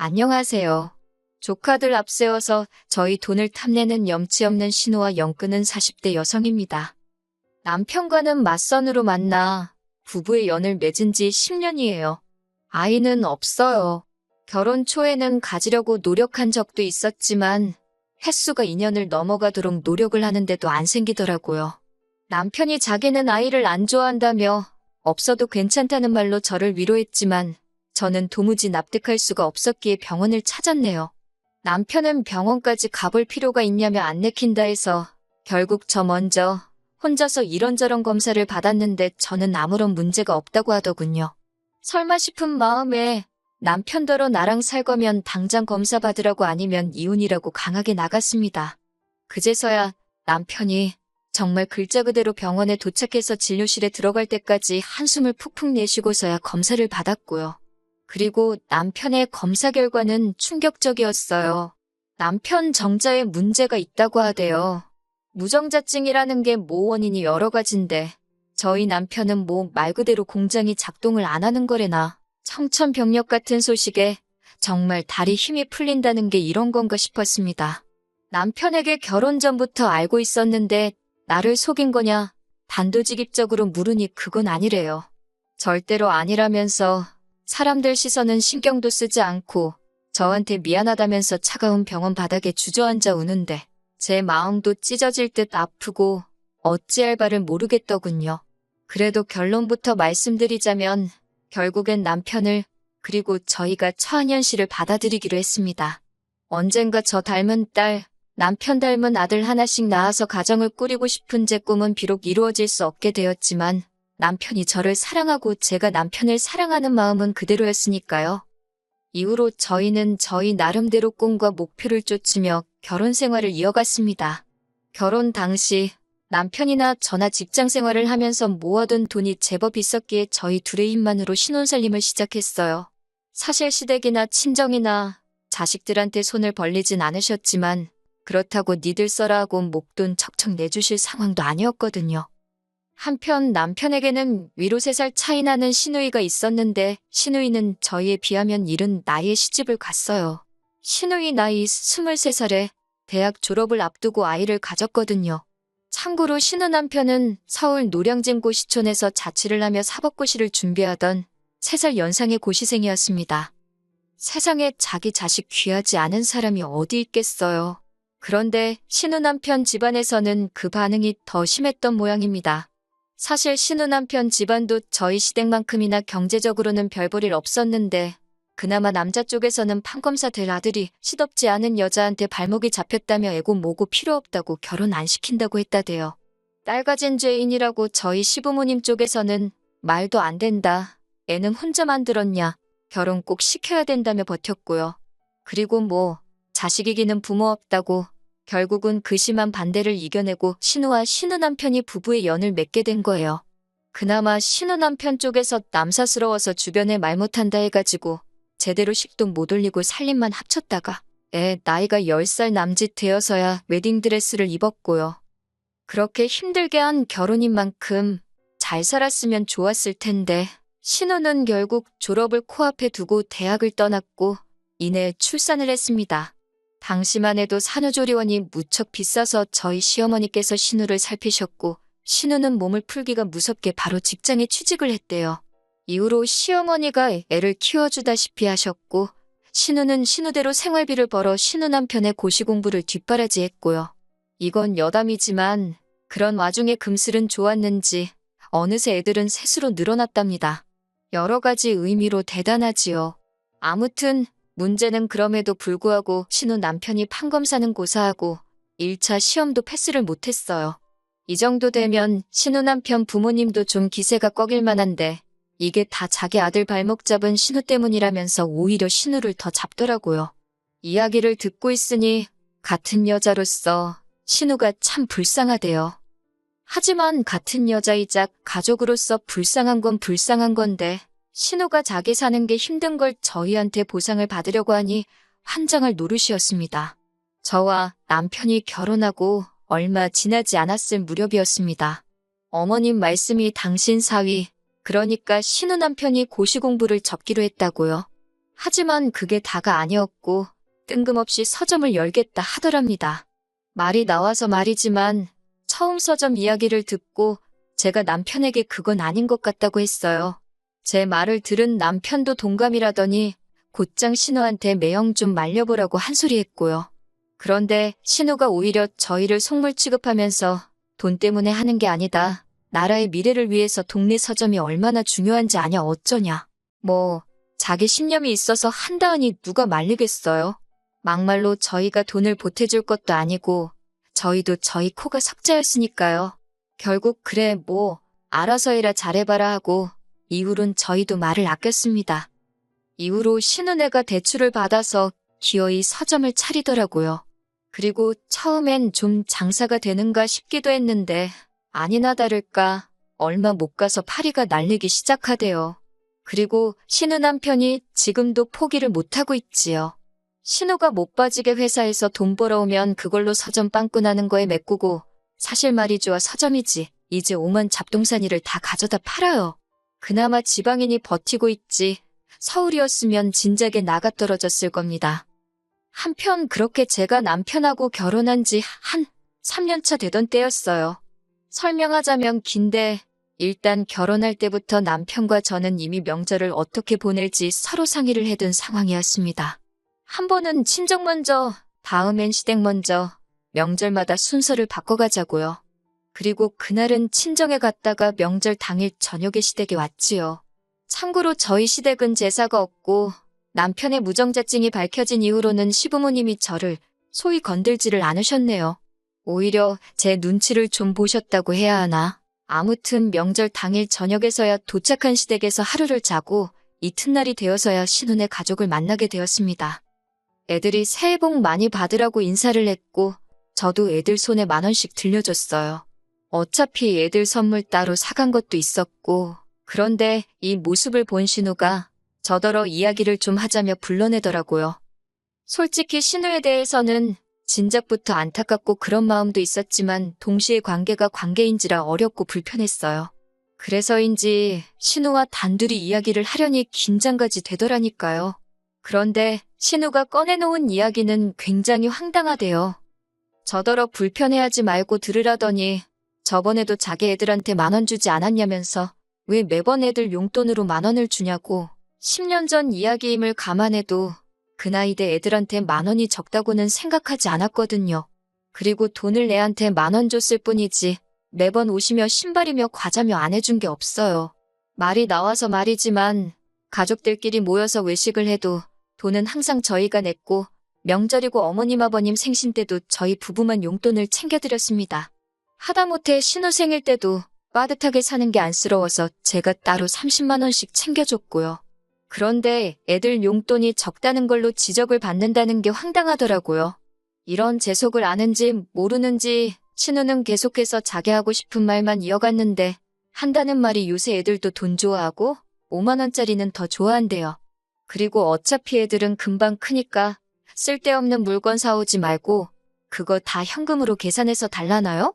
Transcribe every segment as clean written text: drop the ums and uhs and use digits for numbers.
안녕하세요. 조카들 앞세워서 저희 돈을 탐내는 염치 없는 신우와 엮는 40대 여성입니다. 남편과는 맞선으로 만나 부부의 연을 맺은 지 10년이에요. 아이는 없어요. 결혼 초에는 가지려고 노력한 적도 있었지만 횟수가 2년을 넘어가도록 노력을 하는데도 안 생기더라고요. 남편이 자기는 아이를 안 좋아한다며 없어도 괜찮다는 말로 저를 위로했지만 저는 도무지 납득할 수가 없었기에 병원을 찾았네요. 남편은 병원까지 가볼 필요가 있냐며 안 내킨다 해서 결국 저 먼저 혼자서 이런저런 검사를 받았는데 저는 아무런 문제가 없다고 하더군요. 설마 싶은 마음에 남편더러 나랑 살 거면 당장 검사 받으라고 아니면 이혼이라고 강하게 나갔습니다. 그제서야 남편이 정말 글자 그대로 병원에 도착해서 진료실에 들어갈 때까지 한숨을 푹푹 내쉬고서야 검사를 받았고요. 그리고 남편의 검사 결과는 충격적이었어요. 남편 정자에 문제가 있다고 하대요. 무정자증이라는 게 원인이 여러 가지인데 저희 남편은 말 그대로 공장이 작동을 안 하는 거래나 청천벽력 같은 소식에 정말 다리 힘이 풀린다는 게 이런 건가 싶었습니다. 남편에게 결혼 전부터 알고 있었는데 나를 속인 거냐 단도직입적으로 물으니 그건 아니래요. 절대로 아니라면서 사람들 시선은 신경도 쓰지 않고 저한테 미안하다면서 차가운 병원 바닥에 주저앉아 우는데 제 마음도 찢어질 듯 아프고 어찌할 바를 모르겠더군요. 그래도 결론부터 말씀드리자면 결국엔 남편을 그리고 저희가 처한현 씨를 받아들이기로 했습니다. 언젠가 저 닮은 딸, 남편 닮은 아들 하나씩 낳아서 가정을 꾸리고 싶은 제 꿈은 비록 이루어질 수 없게 되었지만 남편이 저를 사랑하고 제가 남편을 사랑하는 마음은 그대로였으니까요. 이후로 저희는 저희 나름대로 꿈과 목표를 쫓으며 결혼 생활을 이어갔습니다. 결혼 당시 남편이나 저나 직장 생활을 하면서 모아둔 돈이 제법 있었기에 저희 둘의 힘만으로 신혼살림을 시작했어요. 사실 시댁이나 친정이나 자식들한테 손을 벌리진 않으셨지만 그렇다고 니들 써라 하고 목돈 척척 내주실 상황도 아니었거든요. 한편 남편에게는 위로 3살 차이 나는 시누이가 있었는데 시누이는 저희에 비하면 이른 나이에 시집을 갔어요. 시누이 나이 23살에 대학 졸업을 앞두고 아이를 가졌거든요. 참고로 신우 남편은 서울 노량진 고시촌에서 자취를 하며 사법고시를 준비하던 3살 연상의 고시생이었습니다. 세상에 자기 자식 귀하지 않은 사람이 어디 있겠어요. 그런데 신우 남편 집안에서는 그 반응이 더 심했던 모양입니다. 사실 신우 남편 집안도 저희 시댁만큼이나 경제적으로는 별 볼 일 없었는데 그나마 남자 쪽에서는 판검사 될 아들이 시덥지 않은 여자한테 발목이 잡혔다며 애고 뭐고 필요 없다고 결혼 안 시킨다고 했다대요. 딸 가진 죄인이라고 저희 시부모님 쪽에서는 말도 안 된다. 애는 혼자 만들었냐. 결혼 꼭 시켜야 된다며 버텼고요. 그리고 자식 이기는 부모 없다고 결국은 그 심한 반대를 이겨내고 신우와 신우 남편이 부부의 연을 맺게 된 거예요. 그나마 신우 남편 쪽에서 남사스러워서 주변에 말 못한다 해가지고 제대로 식도 못 올리고 살림만 합쳤다가 나이가 10살 남짓 되어서야 웨딩드레스를 입었고요. 그렇게 힘들게 한 결혼인 만큼 잘 살았으면 좋았을 텐데 신우는 결국 졸업을 코앞에 두고 대학을 떠났고 이내 출산을 했습니다. 당시만 해도 산후조리원이 무척 비싸서 저희 시어머니께서 신우를 살피셨고 신우는 몸을 풀기가 무섭게 바로 직장에 취직을 했대요. 이후로 시어머니가 애를 키워주다시피 하셨고 신우는 신우대로 생활비를 벌어 신우 남편의 고시 공부를 뒷바라지했고요. 이건 여담이지만 그런 와중에 금슬은 좋았는지 어느새 애들은 셋으로 늘어났답니다. 여러 가지 의미로 대단하지요. 아무튼 문제는 그럼에도 불구하고 신우 남편이 판검사는 고사하고 1차 시험도 패스를 못했어요. 이 정도 되면 신우 남편 부모님도 좀 기세가 꺾일 만한데 이게 다 자기 아들 발목 잡은 신우 때문이라면서 오히려 신우를 더 잡더라고요. 이야기를 듣고 있으니 같은 여자로서 신우가 참 불쌍하대요. 하지만 같은 여자이자 가족으로서 불쌍한 건 불쌍한 건데 신우가 자기 사는 게 힘든 걸 저희한테 보상을 받으려고 하니 환장할 노릇이었습니다. 저와 남편이 결혼하고 얼마 지나지 않았을 무렵이었습니다. 어머님 말씀이 당신 사위, 그러니까 신우 남편이 고시 공부를 접기로 했다고요. 하지만 그게 다가 아니었고 뜬금없이 서점을 열겠다 하더랍니다. 말이 나와서 말이지만 처음 서점 이야기를 듣고 제가 남편에게 그건 아닌 것 같다고 했어요. 제 말을 들은 남편도 동감이라더니 곧장 신우한테 매형 좀 말려보라고 한 소리 했고요. 그런데 신우가 오히려 저희를 속물 취급하면서 돈 때문에 하는 게 아니다. 나라의 미래를 위해서 동네 서점이 얼마나 중요한지 아냐 어쩌냐. 뭐 자기 신념이 있어서 한다하니 누가 말리겠어요. 막말로 저희가 돈을 보태줄 것도 아니고 저희도 저희 코가 석자였으니까요. 결국 그래 뭐 알아서 해라 잘해봐라 하고 이후론 저희도 말을 아꼈습니다. 이후로 신우네가 대출을 받아서 기어이 서점을 차리더라고요. 그리고 처음엔 좀 장사가 되는가 싶기도 했는데 아니나 다를까 얼마 못 가서 파리가 날리기 시작하대요. 그리고 신우 남편이 지금도 포기를 못하고 있지요. 신우가 못 빠지게 회사에서 돈 벌어오면 그걸로 서점 빵꾸나는 거에 메꾸고 사실 말이죠 서점이지 이제 오만 잡동사니를 다 가져다 팔아요. 그나마 지방인이 버티고 있지 서울이었으면 진작에 나가떨어졌을 겁니다. 한편 그렇게 제가 남편하고 결혼한 지 한 3년차 되던 때였어요. 설명하자면 긴데 일단 결혼할 때부터 남편과 저는 이미 명절을 어떻게 보낼지 서로 상의를 해둔 상황이었습니다. 한 번은 친정 먼저, 다음엔 시댁 먼저, 명절마다 순서를 바꿔가자고요. 그리고 그날은 친정에 갔다가 명절 당일 저녁에 시댁에 왔지요. 참고로 저희 시댁은 제사가 없고 남편의 무정자증이 밝혀진 이후로는 시부모님이 저를 소위 건들지를 않으셨네요. 오히려 제 눈치를 좀 보셨다고 해야 하나. 아무튼 명절 당일 저녁에서야 도착한 시댁에서 하루를 자고 이튿날이 되어서야 신혼의 가족을 만나게 되었습니다. 애들이 새해 복 많이 받으라고 인사를 했고 저도 애들 손에 10,000원씩 들려줬어요. 어차피 애들 선물 따로 사간 것도 있었고 그런데 이 모습을 본 신우가 저더러 이야기를 좀 하자며 불러내더라고요. 솔직히 신우에 대해서는 진작부터 안타깝고 그런 마음도 있었지만 동시에 관계가 관계인지라 어렵고 불편했어요. 그래서인지 신우와 단둘이 이야기를 하려니 긴장까지 되더라니까요. 그런데 신우가 꺼내놓은 이야기는 굉장히 황당하대요. 저더러 불편해하지 말고 들으라더니 저번에도 자기 애들한테 10,000원 주지 않았냐면서 왜 매번 애들 용돈으로 10,000원을 주냐고 10년 전 이야기임을 감안해도 그 나이대 애들한테 10,000원이 적다고는 생각하지 않았거든요. 그리고 돈을 애한테 10,000원 줬을 뿐이지 매번 옷이며 신발이며 과자며 안 해준 게 없어요. 말이 나와서 말이지만 가족들끼리 모여서 외식을 해도 돈은 항상 저희가 냈고 명절이고 어머님 아버님 생신 때도 저희 부부만 용돈을 챙겨드렸습니다. 하다못해 신우 생일 때도 빠듯하게 사는 게 안쓰러워서 제가 따로 30만 원씩 챙겨줬고요. 그런데 애들 용돈이 적다는 걸로 지적을 받는다는 게 황당하더라고요. 이런 제 속을 아는지 모르는지 신우는 계속해서 자기 하고 싶은 말만 이어갔는데 한다는 말이 요새 애들도 돈 좋아하고 5만 원짜리는 더 좋아한대요. 그리고 어차피 애들은 금방 크니까 쓸데없는 물건 사오지 말고 그거 다 현금으로 계산해서 달라나요?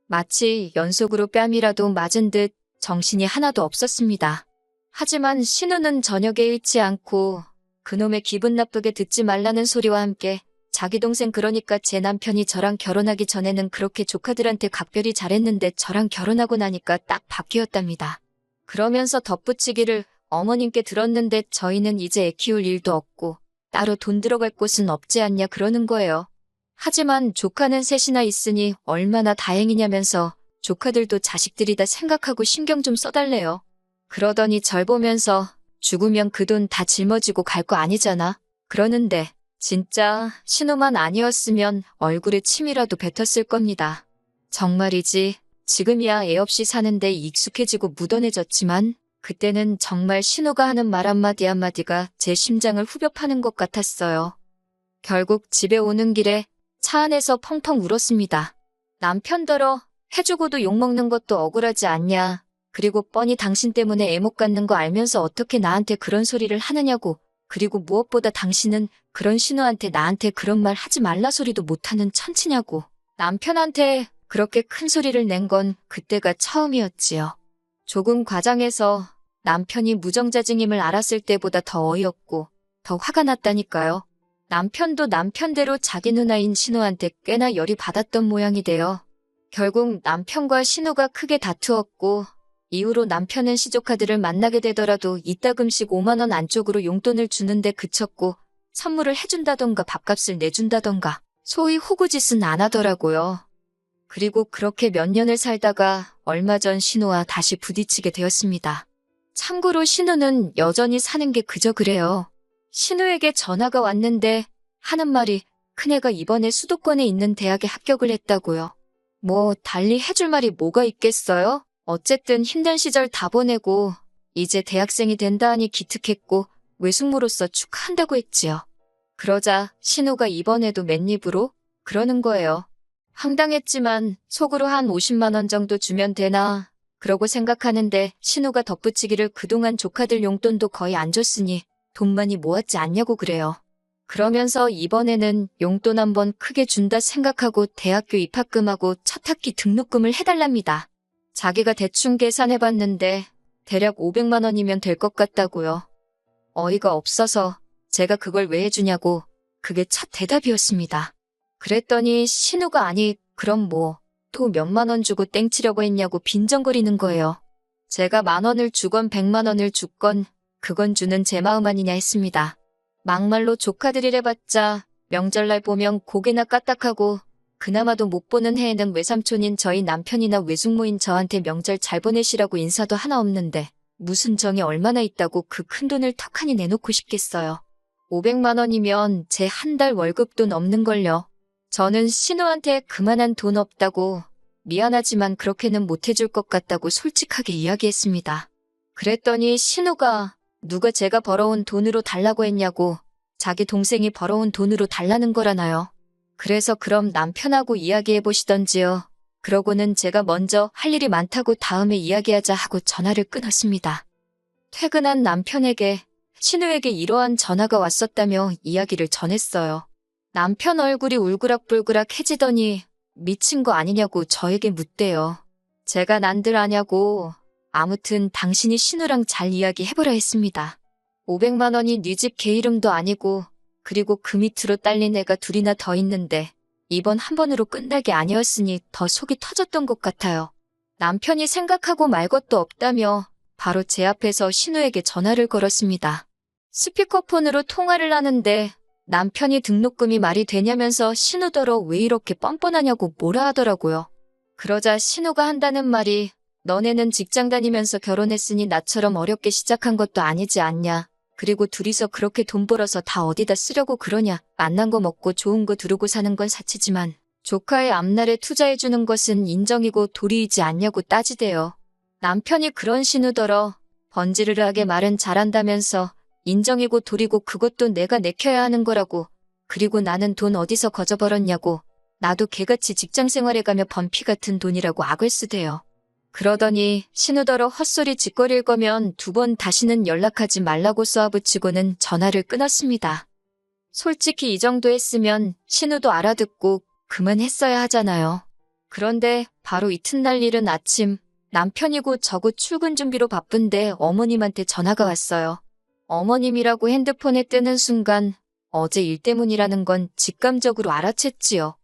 마치 연속으로 뺨이라도 맞은 듯 정신이 하나도 없었습니다. 하지만 신우는 저녁에 잃지 않고 그놈의 기분 나쁘게 듣지 말라는 소리와 함께 자기 동생 그러니까 제 남편이 저랑 결혼하기 전에는 그렇게 조카들한테 각별히 잘했는데 저랑 결혼하고 나니까 딱 바뀌었답니다. 그러면서 덧붙이기를 어머님께 들었는데 저희는 이제 애 키울 일도 없고 따로 돈 들어갈 곳은 없지 않냐 그러는 거예요. 하지만 조카는 셋이나 있으니 얼마나 다행이냐면서 조카들도 자식들이다 생각하고 신경 좀 써달래요. 그러더니 절 보면서 죽으면 그 돈 다 짊어지고 갈 거 아니잖아. 그러는데 진짜 신우만 아니었으면 얼굴에 침이라도 뱉었을 겁니다. 정말이지 지금이야 애 없이 사는데 익숙해지고 무던해졌지만 그때는 정말 신우가 하는 말 한마디 한마디가 제 심장을 후벼 파는 것 같았어요. 결국 집에 오는 길에 차 안에서 펑펑 울었습니다. 남편더러 해주고도 욕먹는 것도 억울하지 않냐. 그리고 뻔히 당신 때문에 애 못 갖는 거 알면서 어떻게 나한테 그런 소리를 하느냐고. 그리고 무엇보다 당신은 그런 신우한테 나한테 그런 말 하지 말라 소리도 못하는 천치냐고. 남편한테 그렇게 큰 소리를 낸 건 그때가 처음이었지요. 조금 과장해서 남편이 무정자증임을 알았을 때보다 더 어이없고 더 화가 났다니까요. 남편도 남편대로 자기 누나인 신우한테 꽤나 열이 받았던 모양이 돼요. 결국 남편과 신우가 크게 다투었고 이후로 남편은 시조카들을 만나게 되더라도 이따금씩 5만 원 안쪽으로 용돈을 주는데 그쳤고 선물을 해준다던가 밥값을 내준다던가 소위 호구짓은 안 하더라고요. 그리고 그렇게 몇 년을 살다가 얼마 전 신우와 다시 부딪히게 되었습니다. 참고로 신우는 여전히 사는 게 그저 그래요. 신우에게 전화가 왔는데 하는 말이 큰애가 이번에 수도권에 있는 대학에 합격을 했다고요. 뭐 달리 해줄 말이 뭐가 있겠어요? 어쨌든 힘든 시절 다 보내고 이제 대학생이 된다 하니 기특했고 외숙모로서 축하한다고 했지요. 그러자 신우가 이번에도 맨입으로 그러는 거예요. 황당했지만 속으로 한 50만 원 정도 주면 되나 그러고 생각하는데 신우가 덧붙이기를 그동안 조카들 용돈도 거의 안 줬으니 돈 많이 모았지 않냐고 그래요. 그러면서 이번에는 용돈 한번 크게 준다 생각하고 대학교 입학금하고 첫 학기 등록금을 해달랍니다. 자기가 대충 계산해봤는데 대략 500만 원이면 될 것 같다고요. 어이가 없어서 제가 그걸 왜 해주냐고 그게 첫 대답이었습니다. 그랬더니 신우가 아니 그럼 뭐 또 몇만 원 주고 땡치려고 했냐고 빈정거리는 거예요. 제가 10,000원을 주건 100만 원을 줬건 그건 주는 제 마음 아니냐 했습니다. 막말로 조카들이래봤자 명절날 보면 고개나 까딱하고 그나마도 못 보는 해에는 외삼촌인 저희 남편이나 외숙모인 저한테 명절 잘 보내시라고 인사도 하나 없는데 무슨 정이 얼마나 있다고 그 큰돈을 턱하니 내놓고 싶겠어요. 500만 원이면 제 한 달 월급도 넘는걸요. 저는 신우한테 그만한 돈 없다고 미안하지만 그렇게는 못해줄 것 같다고 솔직하게 이야기했습니다. 그랬더니 신우가 누가 제가 벌어온 돈으로 달라고 했냐고 자기 동생이 벌어온 돈으로 달라는 거라나요. 그래서 그럼 남편하고 이야기해보시던지요. 그러고는 제가 먼저 할 일이 많다고 다음에 이야기하자 하고 전화를 끊었습니다. 퇴근한 남편에게 신우에게 이러한 전화가 왔었다며 이야기를 전했어요. 남편 얼굴이 울그락불그락해지더니 미친 거 아니냐고 저에게 묻대요. 제가 난들 아냐고 아무튼 당신이 신우랑 잘 이야기해보라 했습니다. 500만 원이 네 집 개 이름도 아니고 그리고 그 밑으로 딸린 애가 둘이나 더 있는데 이번 한 번으로 끝날 게 아니었으니 더 속이 터졌던 것 같아요. 남편이 생각하고 말 것도 없다며 바로 제 앞에서 신우에게 전화를 걸었습니다. 스피커폰으로 통화를 하는데 남편이 등록금이 말이 되냐면서 신우더러 왜 이렇게 뻔뻔하냐고 뭐라 하더라고요. 그러자 신우가 한다는 말이 너네는 직장 다니면서 결혼했으니 나처럼 어렵게 시작한 것도 아니지 않냐. 그리고 둘이서 그렇게 돈 벌어서 다 어디다 쓰려고 그러냐. 만난 거 먹고 좋은 거 두르고 사는 건 사치지만 조카의 앞날에 투자해주는 것은 인정이고 도리이지 않냐고 따지대요. 남편이 그런 신우더러 번지르르하게 말은 잘한다면서 인정이고 도리고 그것도 내가 내켜야 하는 거라고. 그리고 나는 돈 어디서 거저 벌었냐고. 나도 개같이 직장 생활에 가며 번 피 같은 돈이라고 악을 쓰대요. 그러더니 신우더러 헛소리 짓거릴 거면 2번 다시는 연락하지 말라고 쏘아붙이고는 전화를 끊었습니다. 솔직히 이 정도 했으면 신우도 알아듣고 그만했어야 하잖아요. 그런데 바로 이튿날 일은 아침 남편이고 저고 출근 준비로 바쁜데 어머님한테 전화가 왔어요. 어머님이라고 핸드폰에 뜨는 순간 어제 일 때문이라는 건 직감적으로 알아챘지요.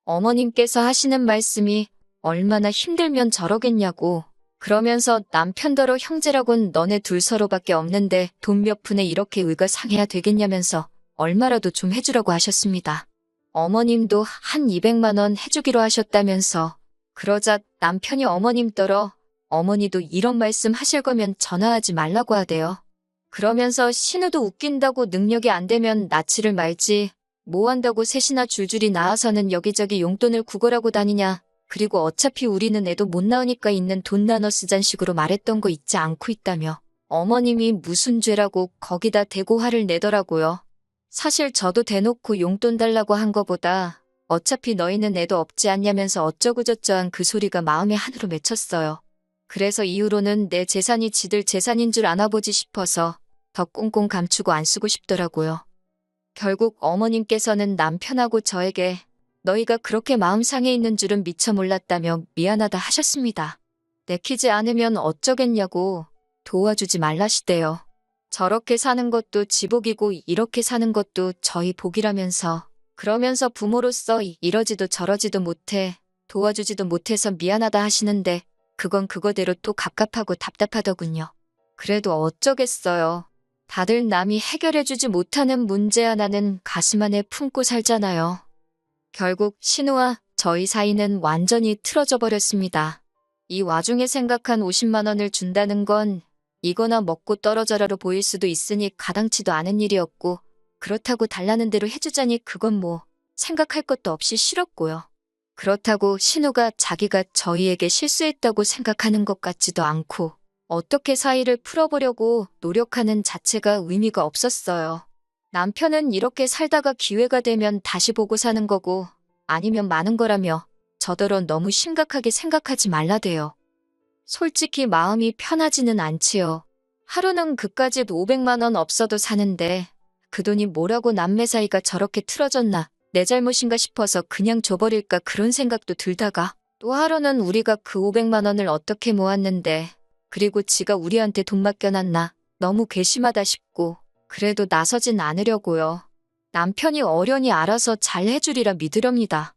어머님께서 하시는 말씀이 얼마나 힘들면 저러겠냐고. 그러면서 남편더러 형제라곤 너네 둘 서로밖에 없는데 돈 몇 푼에 이렇게 의가 상해야 되겠냐면서 얼마라도 좀 해주라고 하셨습니다. 어머님도 한 200만 원 해주기로 하셨다면서. 그러자 남편이 어머님더러 어머니도 이런 말씀 하실 거면 전화하지 말라고 하대요. 그러면서 신우도 웃긴다고 능력이 안 되면 낯을 말지 뭐 한다고 셋이나 줄줄이 나와서는 여기저기 용돈을 구걸하고 다니냐. 그리고 어차피 우리는 애도 못 낳으니까 있는 돈 나눠 쓰잔 식으로 말했던 거 잊지 않고 있다며 어머님이 무슨 죄라고 거기다 대고 화를 내더라고요. 사실 저도 대놓고 용돈 달라고 한 거보다 어차피 너희는 애도 없지 않냐면서 어쩌고저쩌한 그 소리가 마음에 한으로 맺혔어요. 그래서 이후로는 내 재산이 지들 재산인 줄 아나보지 싶어서 더 꽁꽁 감추고 안 쓰고 싶더라고요. 결국 어머님께서는 남편하고 저에게 너희가 그렇게 마음 상해 있는 줄은 미처 몰랐다며 미안하다 하셨습니다. 내키지 않으면 어쩌겠냐고 도와주지 말라시대요. 저렇게 사는 것도 지 복이고 이렇게 사는 것도 저희 복이라면서. 그러면서 부모로서 이러지도 저러지도 못해, 도와주지도 못해서 미안하다 하시는데 그건 그거대로 또 갑갑하고 답답하더군요. 그래도 어쩌겠어요. 다들 남이 해결해주지 못하는 문제 하나는 가슴 안에 품고 살잖아요. 결국 신우와 저희 사이는 완전히 틀어져 버렸습니다. 이 와중에 생각한 50만 원을 준다는 건 이거나 먹고 떨어져라로 보일 수도 있으니 가당치도 않은 일이었고, 그렇다고 달라는 대로 해주자니 그건 뭐 생각할 것도 없이 싫었고요. 그렇다고 신우가 자기가 저희에게 실수했다고 생각하는 것 같지도 않고, 어떻게 사이를 풀어보려고 노력하는 자체가 의미가 없었어요. 남편은 이렇게 살다가 기회가 되면 다시 보고 사는 거고 아니면 마는 거라며 저더러 너무 심각하게 생각하지 말라대요. 솔직히 마음이 편하지는 않지요. 하루는 그까짓 500만 원 없어도 사는데 그 돈이 뭐라고 남매 사이가 저렇게 틀어졌나, 내 잘못인가 싶어서 그냥 줘버릴까 그런 생각도 들다가, 또 하루는 우리가 그 500만 원을 어떻게 모았는데 그리고 지가 우리한테 돈 맡겨놨나, 너무 괘씸하다 싶고 그래도 나서진 않으려고요. 남편이 어련히 알아서 잘 해주리라 믿으렵니다.